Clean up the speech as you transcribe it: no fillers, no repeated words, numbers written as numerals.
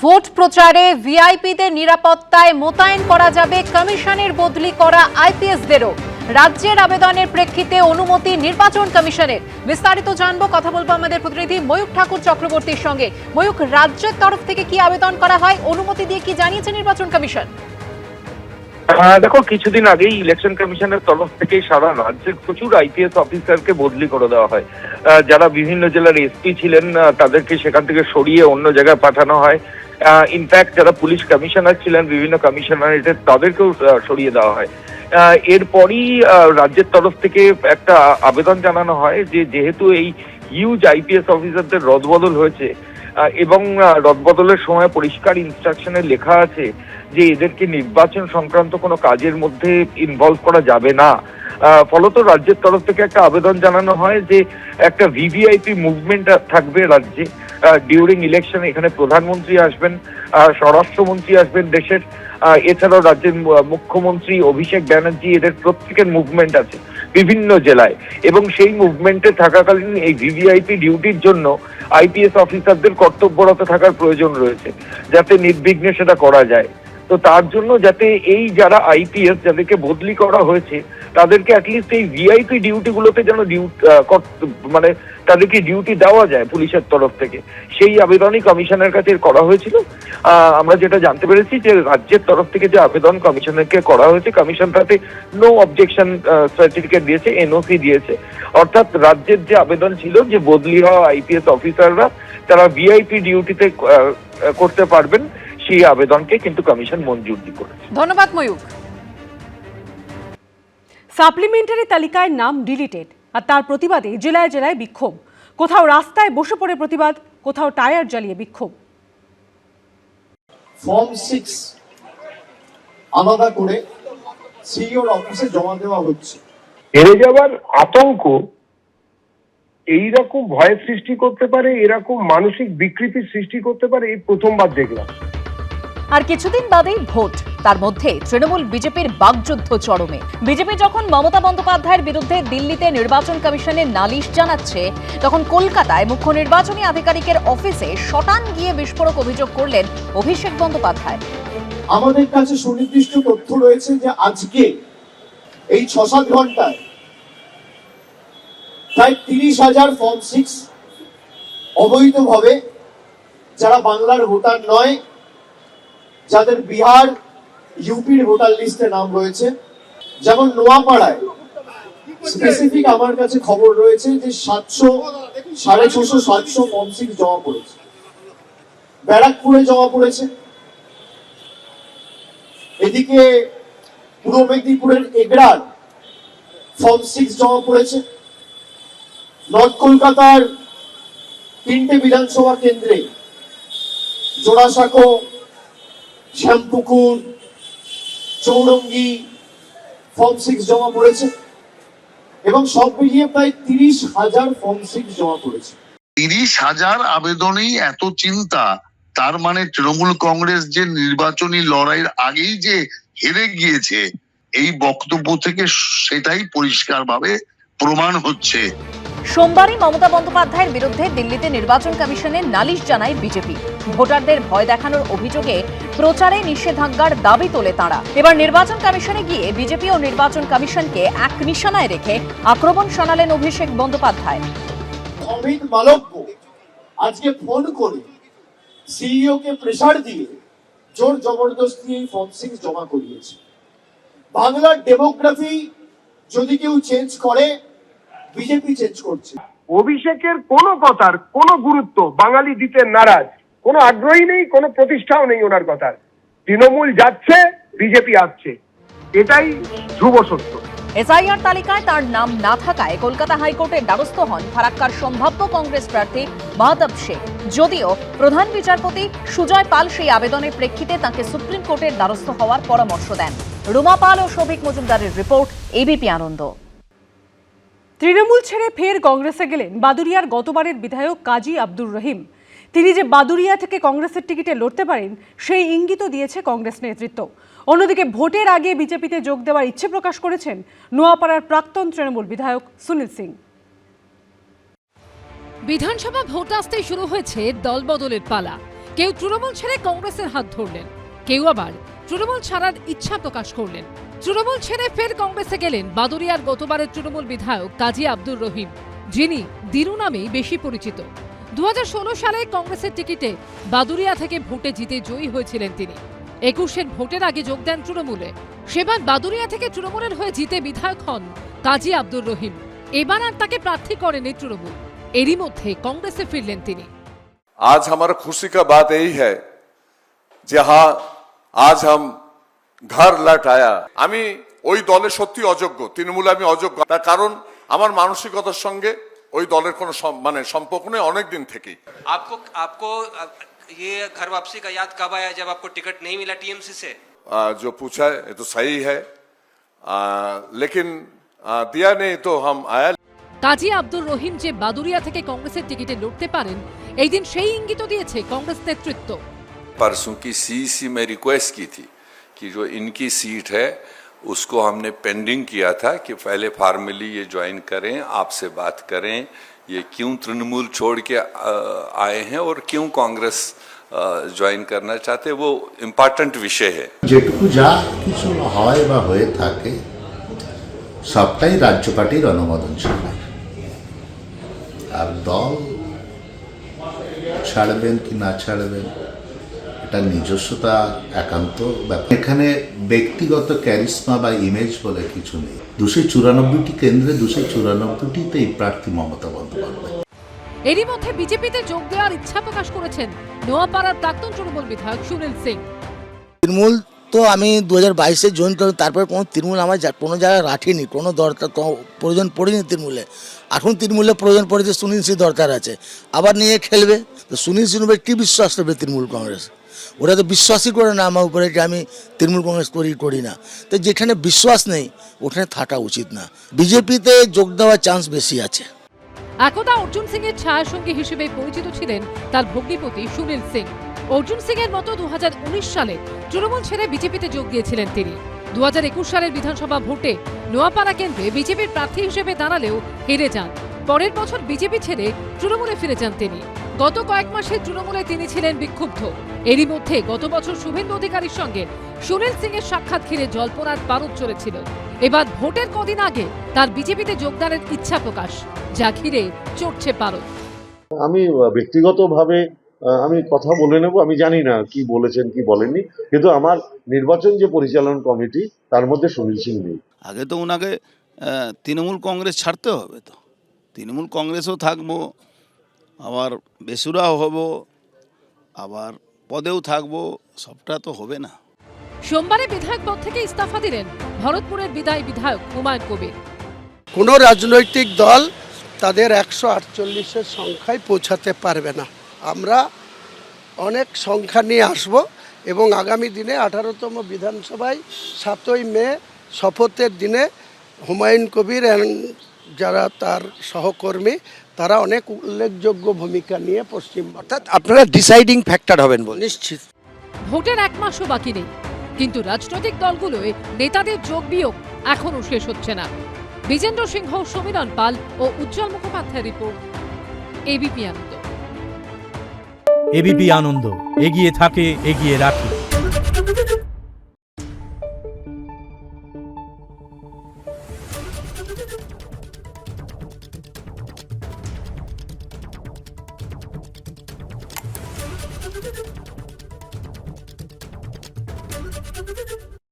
Vote প্রচারে ভিআইপিদের নিরাপত্তায় মোতায়েন করা যাবে কমিশনের বদলি করা আইপিএসদেরও। রাজ্যের আবেদনের প্রেক্ষিতে অনুমতি নির্বাচন কমিশনের। বিস্তারিত জানবো, কথা বলবো আমাদের প্রতিনিধি ময়ূক ঠাকুর চক্রবর্তীর সঙ্গে। ময়ূক, রাজ্যের তরফ থেকে কি আবেদন করা হয়, অনুমতি দিয়ে কি জানিয়েছে নির্বাচন কমিশন? দেখো, কিছুদিন আগেই ইলেকশন কমিশনের তরফ থেকে সারা রাজ্যের প্রচুর আইপিএস অফিসারকে বদলি করে দেওয়া হয়। যারা বিভিন্ন জেলার এসপি ছিলেন তাদেরকে সেখান থেকে সরিয়ে অন্য জায়গায় পাঠানো হয়। ইনফ্যাক্ট যারা পুলিশ কমিশনার ছিলেন বিভিন্ন কমিশনারেটের তাদেরকেও সরিয়ে দেওয়া হয়। এরপরই রাজ্যের তরফ থেকে একটা আবেদন জানানো হয় যে যেহেতু এই হিউজ আইপিএস অফিসারদের রদবদল হয়েছে এবং রদবদলের সময় পরিষ্কার ইনস্ট্রাকশনে লেখা আছে যে এদেরকে নির্বাচন সংক্রান্ত কোনো কাজের মধ্যে ইনভলভ করা যাবে না। ফলত রাজ্যের তরফ থেকে একটা আবেদন জানানো হয় যে একটা ভিভিআইপি মুভমেন্ট থাকবে রাজ্যে ডিউরিং ইলেকশন। এখানে প্রধানমন্ত্রী আসবেন, স্বরাষ্ট্রমন্ত্রী আসবেন দেশের, এছাড়াও রাজ্যের মুখ্যমন্ত্রী অভিষেক ব্যানার্জি, এদের প্রত্যেকের মুভমেন্ট আছে বিভিন্ন জেলায়, এবং সেই মুভমেন্টে থাকাকালীন এই ভিভিআইপি ডিউটির জন্য আইপিএস অফিসারদের কর্তব্যরত থাকার প্রয়োজন রয়েছে যাতে নির্বিঘ্নে সেটা করা যায়। তো তার জন্য যাতে এই যারা আইপিএস যাদেরকে বদলি করা হয়েছে তাদেরকে অ্যাটলিস্ট এই ভিআইপি ডিউটিগুলোতে যেন মানে তাদেরকে ডিউটি দেওয়া যায় পুলিশের তরফ থেকে, সেই আবেদনই কমিশনের কাছে করা হয়েছিল। আমরা যেটা জানতে পেরেছি যে রাজ্যের তরফ থেকে যে আবেদন কমিশনারকে করা হয়েছে, কমিশন তাতে নো অবজেকশন সার্টিফিকেট দিয়েছে, এনওসি দিয়েছে। অর্থাৎ রাজ্যের যে আবেদন ছিল যে বদলি হওয়া আইপিএস অফিসাররা তারা ভিআইপি ডিউটিতে করতে পারবেন, সেই আবেদনকে কিন্তু কমিশন মঞ্জুর করেছে। ধন্যবাদ ময়ূক। সাপ্লিমেন্টারি তালিকায় নাম ডিলিটেড, আর তার প্রতিবাদে জেলায় জেলায় বিক্ষোভ। কোথাও রাস্তায় বসে পড়ে প্রতিবাদ, কোথাও টায়ার জ্বালিয়ে বিক্ষোভ। ফর্ম 6 আলাদা করে সিইওর অফিসে জমা দেওয়া হচ্ছে। হেরে যাওয়ার আতঙ্ক এইরকম ভয়ের সৃষ্টি করতে পারে, এরকম মানসিক বিকৃতির সৃষ্টি করতে পারে, এই প্রথমবার দেখলাম। আর কিছুদিন বাদেই ভোট, তার মধ্যে তৃণমূল বিজেপির বাগযুদ্ধ চরমে। বিজেপি যখন মমতা বন্দ্যোপাধ্যায়ের বিরুদ্ধে দিল্লিতে নির্বাচন কমিশনে নালিশ জানাচ্ছে, তখন কলকাতায় মুখ্য নির্বাচনী আধিকারিকের অফিসে শটান গিয়ে বিস্ফোরক অভিযোগ করলেন অভিষেক বন্দ্যোপাধ্যায়। আমাদের কাছে সুনির্দিষ্ট তথ্য রয়েছে যে আজকে এই ৬-৭ ঘন্টায় প্রায় ৩০,০০০ ফর্ম 6 অবৈধভাবে, যারা বাংলার ভোটার নয়, যাদের বিহার ইউপির ভোটার লিস্টে নাম রয়েছে, যেমন নোয়াপাড়ায় স্পেসিফিক আমার কাছে খবর রয়েছে যে 650-700 ফর্ম 6 জমা পড়েছে। ব্যারাকপুরে জমা পড়েছে, এদিকে পূর্ব মেদিনীপুরের এগড়ার ফর্ম 6 জমা পড়েছে। নর্থ কলকাতার 3টে বিধানসভা কেন্দ্রে জোড়াসাঁকো, শ্যামপুকুর, চৌরঙ্গি ফর্ম 6 জমা পড়েছে, এবং সব মিলিয়ে প্রায় ৩০,০০০ ফর্ম 6 জমা পড়েছে। ৩০,০০০ আবেদনেই এত চিন্তা, তার মানে তৃণমূল কংগ্রেস যে নির্বাচনী লড়াইয়ের আগেই যে হেরে গিয়েছে, এই বক্তব্য থেকে সেটাই পরিষ্কারভাবে প্রমাণ হচ্ছে। সোমবারই মমতা বন্দ্যোপাধ্যায়ের বিরুদ্ধে দিল্লিতে নির্বাচন কমিশনে নালিশ জানায় বিজেপি। ভোটারদের ভয় দেখানোর অভিযোগে প্রচারে নিষেধাজ্ঞার দাবি তোলে তারা। এবার নির্বাচন কমিশনে গিয়ে বিজেপি ও নির্বাচন কমিশনকে এক নিশানায় রেখে আক্রমণ শোনালেন অভিষেক বন্দ্যোপাধ্যায়। অমিত মালব্য আজকে ফোন করে সিইও কে প্রেসার দিয়ে জোর জবরদস্তি এই ফর্ম 6 জমা করিয়েছে। বাংলার ডেমোগ্রাফি যদি কেউ চেঞ্জ করে, বিজেপি চেঞ্জ করছে। অভিষেকের কোনো কথার কোনো গুরুত্ব বাঙালি দিতে নারাজ, কোনো আগ্রহী নেই, কোনো প্রতিষ্ঠাও নেই ওনার কথার। তৃণমূল যাচ্ছে, বিজেপি আসছে, এটাই ধ্রুব সত্য। এসআইআর তালিকায় তার নাম না থাকায় কলকাতা হাইকোর্টের দ্বারস্থ হন ফারাক্কার সম্ভাব্য কংগ্রেস প্রার্থী মাহতাব শেখ। যদিও প্রধান বিচারপতি সুজয় পাল সেই আবেদনের প্রেক্ষিতে তাকে সুপ্রিম কোর্টের দ্বারস্থ হওয়ার পরামর্শ দেন। রুমা পাল ও শোভিক মজুমদারের রিপোর্ট, এবিপি আনন্দ। তৃণমূল ছেড়ে ফের কংগ্রেসে গেলেন বাদুড়িয়ার গতবারের বিধায়ক কাজী আব্দুর রহিম। তিনি যে বাদুড়িয়া থেকে কংগ্রেসের টিকিটে লড়তে পারেন সেই ইঙ্গিতও দিয়েছে কংগ্রেস নেতৃত্ব। অন্যদিকে ভোটের আগে বিজেপিতে যোগ দেওয়ার ইচ্ছে প্রকাশ করেছেন নোয়াপাড়ার প্রাক্তন তৃণমূল বিধায়ক সুনীল সিং। বিধানসভা ভোট আসতেই শুরু হয়েছে দলবদলের পালা। কেউ তৃণমূল ছেড়ে কংগ্রেসের হাত ধরলেন, কেউ আবার তৃণমূল ছাড়ার ইচ্ছা প্রকাশ করলেন। তৃণমূল ছেড়ে ফের কংগ্রেসে গেলেন বাদুড়িয়ার গতবারের তৃণমূল বিধায়ক কাজী আব্দুর রহিম, যিনি দিনু নামেই বেশি পরিচিত। 2016 সালে কংগ্রেসের টিকিটে বাদুড়িয়া থেকে ভোটে জিতে জয়ী হয়েছিলেন তিনি। 21-এর ভোটের আগে যোগ দেন তৃণমূলে। সেবার বাদুড়িয়া থেকে তৃণমূলের হয়ে জিতে বিধায়ক হন কাজী আব্দুর রহিম। এবার আর তাকে প্রার্থী করেনি তৃণমূল। এরই মধ্যে কংগ্রেসে ফিরলেন তিনি। आज हमारा खुशी का बात यही है जहां आज हम घर लौट आया। আমি ওই দলে সত্যি অযোগ্য, তৃণমূলে আমি অযোগ্য, তার কারণ আমার মানসিকতার সঙ্গে ওই দলের কোনো সম্পর্ক নেই অনেক দিন থেকেই। आपको ये घर वापसी का याद कब आया जब आपको टिकट नहीं मिला टीएमसी से? जो पूछा है ये तो सही है, लेकिन दिया नहीं तो हम आया। কাজী আব্দুর রহিম যে বাদুড়িয়া থেকে কংগ্রেসের টিকিটে লড়তে পারেন, এই দিন সেই ইঙ্গিত দিয়েছে কংগ্রেস নেতৃত্ব। परसों की सीईसी में रिक्वेस्ट की थी कि जो इनकी सीट है उसको हमने पेंडिंग किया था कि पहले फॉर्मली ये ज्वाइन करें, आपसे बात करें, ये क्यों तृणमूल छोड़ के आए हैं और क्यों कांग्रेस ज्वाइन करना चाहते, वो इम्पोर्टेंट विषय है। যেটুকু যা কিছু হয় বা হয়ে থাকে সবটাই রাজ্য পার্টির অনুমোদন ছাড়া। আর দল ছাড়বেন কি না ছাড়বেন এটা নিজস্বতা একান্ত ব্যাপার। এখানে ব্যক্তিগত ক্যারিসমা বা ইমেজ বলে কিছু নেই। 294টি কেন্দ্রে 294টিতেই প্রার্থী মমতা বন্দ্যোপাধ্যায়। এরই মধ্যে বিজেপিতে যোগ দেওয়ার ইচ্ছা প্রকাশ করেছেন নোয়াপাড়ার প্রাক্তন তৃণমূল বিধায়ক সুনীল সিং। তৃণমূল তো আমি 2022-এ জয়েন করি, তারপরে কোনো তৃণমূল আমার কোনো জায়গায় রাখিনি, কোনো দরকার প্রয়োজন পড়েনি তৃণমূলে। এখন তৃণমূলে প্রয়োজন পড়েছে, সুনীল সিং দরকার আছে, আবার নিয়ে খেলবে। তো সুনীল সিং উপরে কী বিশ্বাস করবে তৃণমূল কংগ্রেস? ওরা তো বিশ্বাসই করে না আমার উপরে যে আমি তৃণমূল কংগ্রেস করি না। তো যেখানে বিশ্বাস নেই ওখানে থাকা উচিত না। বিজেপিতে যোগ দেওয়ার চান্স বেশি আছে। একদা অর্জুন সিং এর ছায়াসঙ্গী হিসেবে পরিচিত ছিলেন তার ভগ্নিপতি সুনীল সিং। অর্জুন সিং এর মতো 2019 সালে তৃণমূল ছেড়ে বিজেপিতে যোগ দিয়েছিলেন তিনি। 2021 সালের বিধানসভা ভোটে নোয়াপাড়া কেন্দ্রে বিজেপির প্রার্থী হিসেবে দাঁড়ালেও হেরে যান। পরের বছর বিজেপি ছেড়ে তৃণমূলে ফিরে যান তিনি। গত কয়েক মাসে তৃণমূলে তিনি ছিলেন বিক্ষুব্ধ। এরই মধ্যে গত বছর শুভেন্দু অধিকারীর সঙ্গে সুনীল সিং এর সাক্ষাৎ ঘিরে জল্পনার বারুদ চলেছিল। এবার ভোটের কদিন আগে তার বিজেপিতে যোগদানের ইচ্ছা প্রকাশ, যা ঘিরে চড়ছে পারদ। আমি ব্যক্তিগতভাবে আমি কথা বলে নেব, আমি জানি না কি বলেছেন কি বলেননি, কিন্তু আমার নির্বাচন যে পরিচালন কমিটি তার মধ্যে সুনীল সিং নেই। আগে তো ওনাকে তৃণমূল কংগ্রেস ছাড়তে হবে, তো তৃণমূল কংগ্রেসও থাকবো, আবার বেসুরাও হব, আবার পদেও থাকবো, সবটা তো হবে না। সোমবারে বিধায়ক পদ থেকে ইস্তফা দিলেন ভরতপুরের বিদায়ী বিধায়ক হুমায়ুন কবির। কোনো রাজনৈতিক দল তাদের 148-এর সংখ্যায় পৌঁছাতে পারবে না। আমরা অনেক সংখ্যা নিয়ে আসব এবং আগামী দিনে 18তম বিধানসভায় 7ই মে শপথের দিনে হুমায়ুন কবির যারা তার সহকর্মী তারা অনেক উল্লেখযোগ্য ভূমিকা নিয়ে পশ্চিম, অর্থাৎ আপনারা ডিসাইডিং ফ্যাক্টর হবেন বলে নিশ্চিত। ভোটের এক মাসও বাকি নেই, কিন্তু রাজনৈতিক দলগুলোয় নেতাদের যোগ বিয়োগ এখনো শেষ হচ্ছে না। বিজেন্দ্র সিংহ, সমীরণ পাল ও উজ্জ্বল মুখোপাধ্যায়ের রিপোর্ট, এবিপি আনন্দ। এবিপি আনন্দ, এগিয়ে থাকে, এগিয়ে রাখে।